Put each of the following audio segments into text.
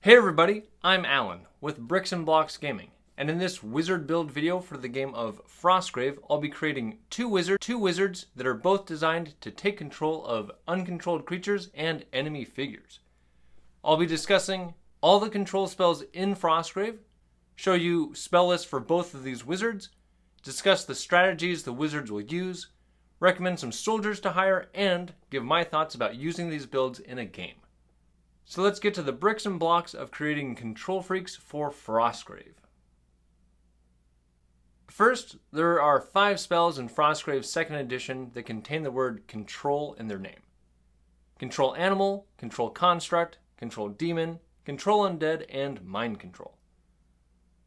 Hey everybody, I'm Alan with Bricks and Blocks Gaming, and in this wizard build video for the game of Frostgrave, I'll be creating two wizards that are both designed to take control of uncontrolled creatures and enemy figures. I'll be discussing all the control spells in Frostgrave, show you spell lists for both of these wizards, discuss the strategies the wizards will use, recommend some soldiers to hire, and give my thoughts about using these builds in a game. So let's get to the bricks and blocks of creating control freaks for Frostgrave. First, there are 5 spells in Frostgrave's 2nd edition that contain the word control in their name. Control Animal, Control Construct, Control Demon, Control Undead, and Mind Control.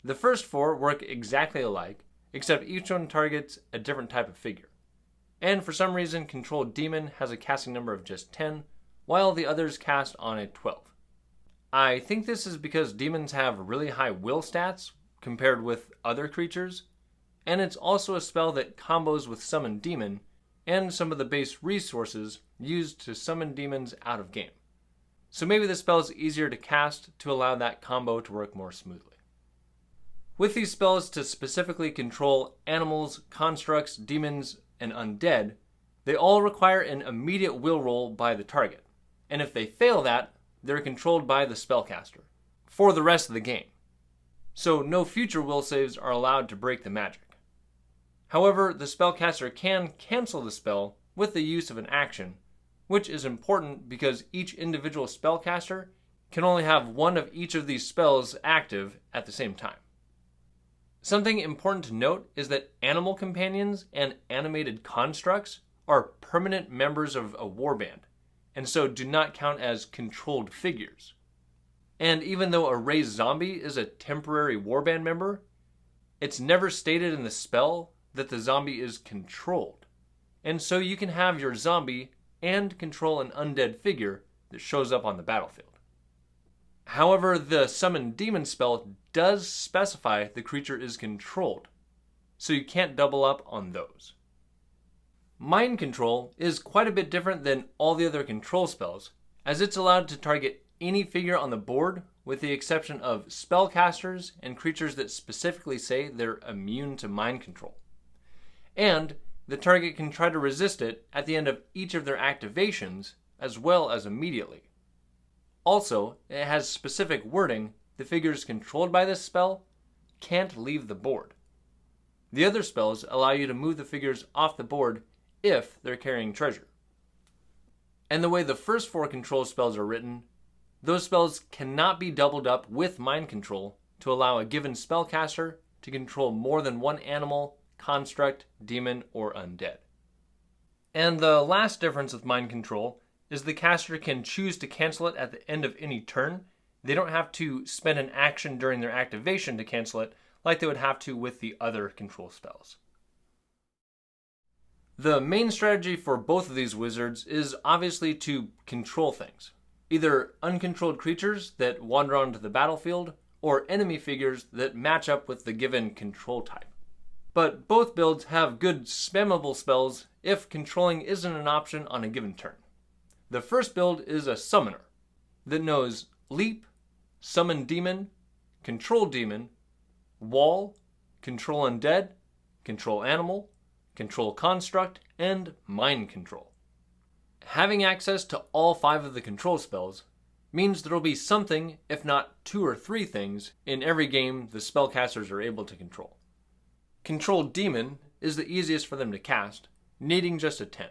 The first 4 work exactly alike, except each one targets a different type of figure. And for some reason, Control Demon has a casting number of just 10, while the others cast on a 12. I think this is because demons have really high will stats compared with other creatures, and it's also a spell that combos with Summon Demon and some of the base resources used to summon demons out of game. So maybe the spell is easier to cast to allow that combo to work more smoothly. With these spells to specifically control animals, constructs, demons, and undead, they all require an immediate will roll by the target. And if they fail that, they're controlled by the spellcaster for the rest of the game. So no future will saves are allowed to break the magic. However, the spellcaster can cancel the spell with the use of an action, which is important because each individual spellcaster can only have one of each of these spells active at the same time. Something important to note is that animal companions and animated constructs are permanent members of a warband, and so do not count as controlled figures. And even though a raised zombie is a temporary warband member, it's never stated in the spell that the zombie is controlled. And so you can have your zombie and control an undead figure that shows up on the battlefield. However, the Summon Demon spell does specify the creature is controlled, so you can't double up on those. Mind Control is quite a bit different than all the other control spells, as it's allowed to target any figure on the board with the exception of spellcasters and creatures that specifically say they're immune to mind control. And the target can try to resist it at the end of each of their activations as well as immediately. Also, it has specific wording: the figures controlled by this spell can't leave the board. The other spells allow you to move the figures off the board if they're carrying treasure. And the way the first 4 control spells are written, those spells cannot be doubled up with mind control to allow a given spellcaster to control more than one animal, construct, demon, or undead. And the last difference with mind control is the caster can choose to cancel it at the end of any turn. They don't have to spend an action during their activation to cancel it like they would have to with the other control spells. The main strategy for both of these wizards is obviously to control things. Either uncontrolled creatures that wander onto the battlefield, or enemy figures that match up with the given control type. But both builds have good spammable spells if controlling isn't an option on a given turn. The first build is a summoner that knows Leap, Summon Demon, Control Demon, Wall, Control Undead, Control Animal, Control Construct, and Mind Control. Having access to all 5 of the control spells means there will be something, if not 2 or 3 things, in every game the spellcasters are able to control. Control Demon is the easiest for them to cast, needing just a 10.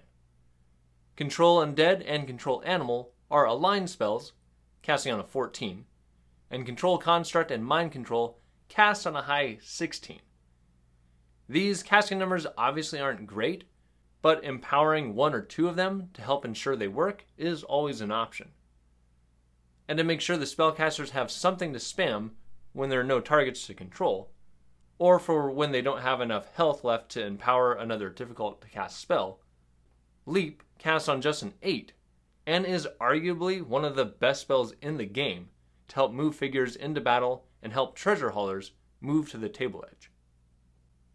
Control Undead and Control Animal are aligned spells, casting on a 14, and Control Construct and Mind Control cast on a high 16. These casting numbers obviously aren't great, but empowering 1 or 2 of them to help ensure they work is always an option. And to make sure the spellcasters have something to spam when there are no targets to control, or for when they don't have enough health left to empower another difficult to cast spell, Leap casts on just an 8, and is arguably one of the best spells in the game to help move figures into battle and help treasure haulers move to the table edge.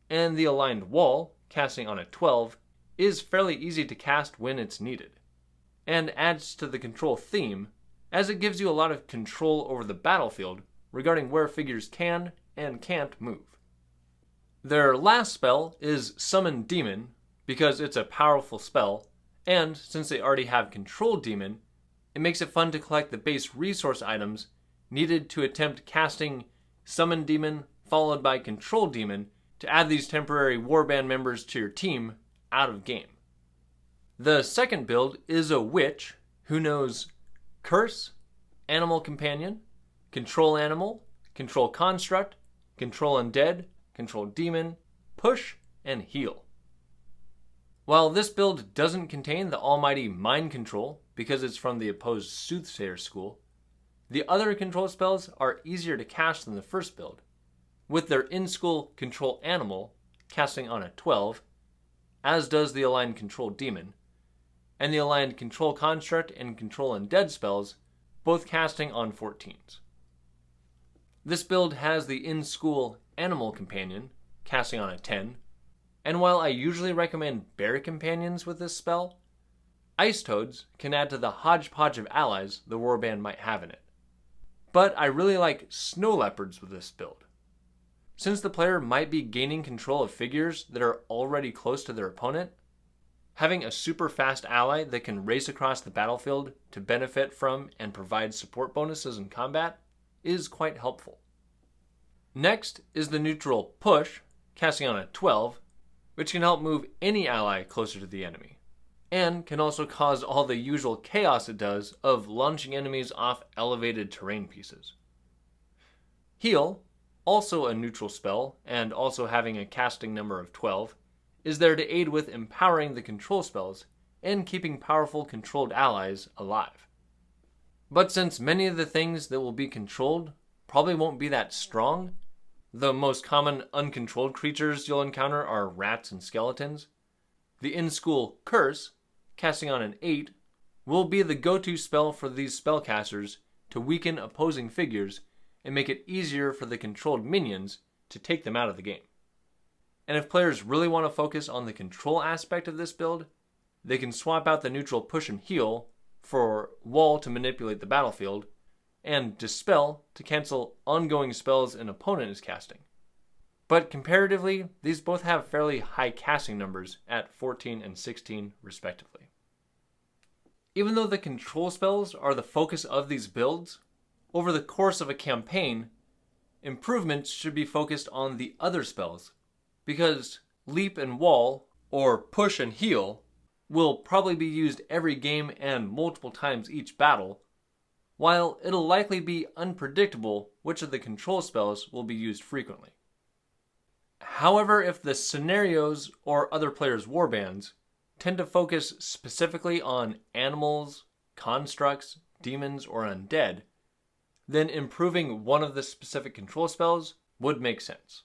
And the aligned Wall, casting on a 12, is fairly easy to cast when it's needed, and adds to the control theme as it gives you a lot of control over the battlefield regarding where figures can and can't move. Their last spell is Summon Demon, because it's a powerful spell, and since they already have Control Demon, it makes it fun to collect the base resource items needed to attempt casting Summon Demon followed by Control Demon to add these temporary warband members to your team out of game. The second build is a witch who knows Curse, Animal Companion, Control Animal, Control Construct, Control Undead, Control Demon, Push, and Heal. While this build doesn't contain the almighty Mind Control because it's from the opposed Soothsayer school, the other control spells are easier to cast than the first build, with their in-school Control Animal casting on a 12, as does the aligned Control Demon, and the aligned Control Construct and Control Undead spells both casting on 14s. This build has the in-school Animal Companion casting on a 10, and while I usually recommend Bear Companions with this spell, Ice Toads can add to the hodgepodge of allies the warband might have in it. But I really like Snow Leopards with this build. Since the player might be gaining control of figures that are already close to their opponent, having a super fast ally that can race across the battlefield to benefit from and provide support bonuses in combat is quite helpful. Next is the neutral Push, casting on a 12, which can help move any ally closer to the enemy, and can also cause all the usual chaos it does of launching enemies off elevated terrain pieces. Heal, also a neutral spell and also having a casting number of 12, is there to aid with empowering the control spells and keeping powerful controlled allies alive. But since many of the things that will be controlled probably won't be that strong, the most common uncontrolled creatures you'll encounter are rats and skeletons, the in-school Curse, casting on an 8, will be the go-to spell for these spellcasters to weaken opposing figures and make it easier for the controlled minions to take them out of the game. And if players really want to focus on the control aspect of this build, they can swap out the neutral Push and Heal for Wall to manipulate the battlefield, and Dispel to cancel ongoing spells an opponent is casting. But comparatively, these both have fairly high casting numbers at 14 and 16 respectively. Even though the control spells are the focus of these builds, over the course of a campaign, improvements should be focused on the other spells, because Leap and Wall, or Push and Heal, will probably be used every game and multiple times each battle, while it'll likely be unpredictable which of the control spells will be used frequently. However, if the scenarios or other players' warbands tend to focus specifically on animals, constructs, demons, or undead, then improving one of the specific control spells would make sense.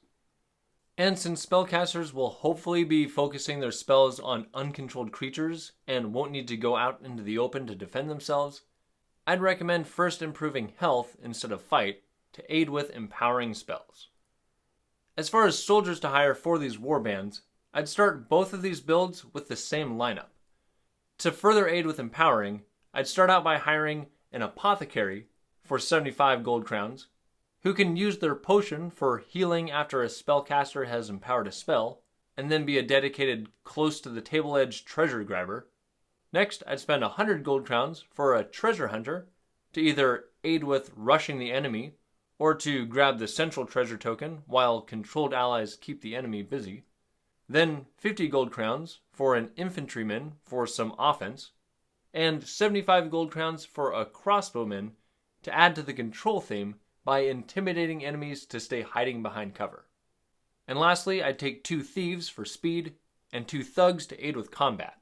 And since spellcasters will hopefully be focusing their spells on uncontrolled creatures and won't need to go out into the open to defend themselves, I'd recommend first improving health instead of fight to aid with empowering spells. As far as soldiers to hire for these warbands, I'd start both of these builds with the same lineup. To further aid with empowering, I'd start out by hiring an apothecary for 75 gold crowns, who can use their potion for healing after a spellcaster has empowered a spell, and then be a dedicated close to the table edge treasure grabber. Next, I'd spend 100 gold crowns for a treasure hunter to either aid with rushing the enemy or to grab the central treasure token while controlled allies keep the enemy busy. Then 50 gold crowns for an infantryman for some offense, and 75 gold crowns for a crossbowman to add to the control theme by intimidating enemies to stay hiding behind cover. And lastly, I'd take 2 thieves for speed and 2 thugs to aid with combat.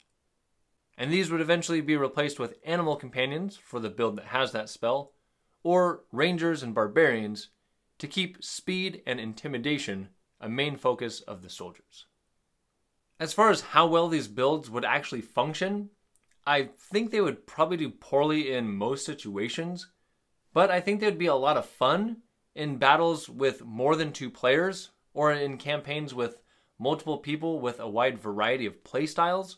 And these would eventually be replaced with animal companions for the build that has that spell, or rangers and barbarians to keep speed and intimidation a main focus of the soldiers. As far as how well these builds would actually function, I think they would probably do poorly in most situations, but I think they'd be a lot of fun in battles with more than 2 players, or in campaigns with multiple people with a wide variety of playstyles,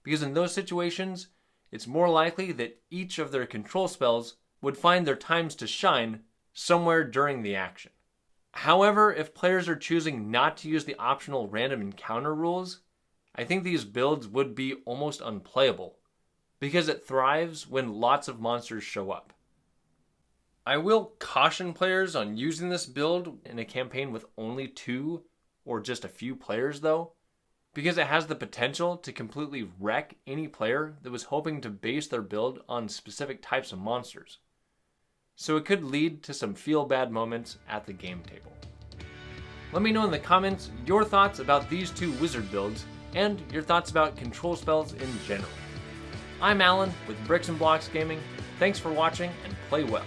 because in those situations, it's more likely that each of their control spells would find their times to shine somewhere during the action. However, if players are choosing not to use the optional random encounter rules, I think these builds would be almost unplayable, because it thrives when lots of monsters show up. I will caution players on using this build in a campaign with only 2 or just a few players though, because it has the potential to completely wreck any player that was hoping to base their build on specific types of monsters. So it could lead to some feel-bad moments at the game table. Let me know in the comments your thoughts about these 2 wizard builds and your thoughts about control spells in general. I'm Alan with Bricks and Blocks Gaming. Thanks for watching and play well.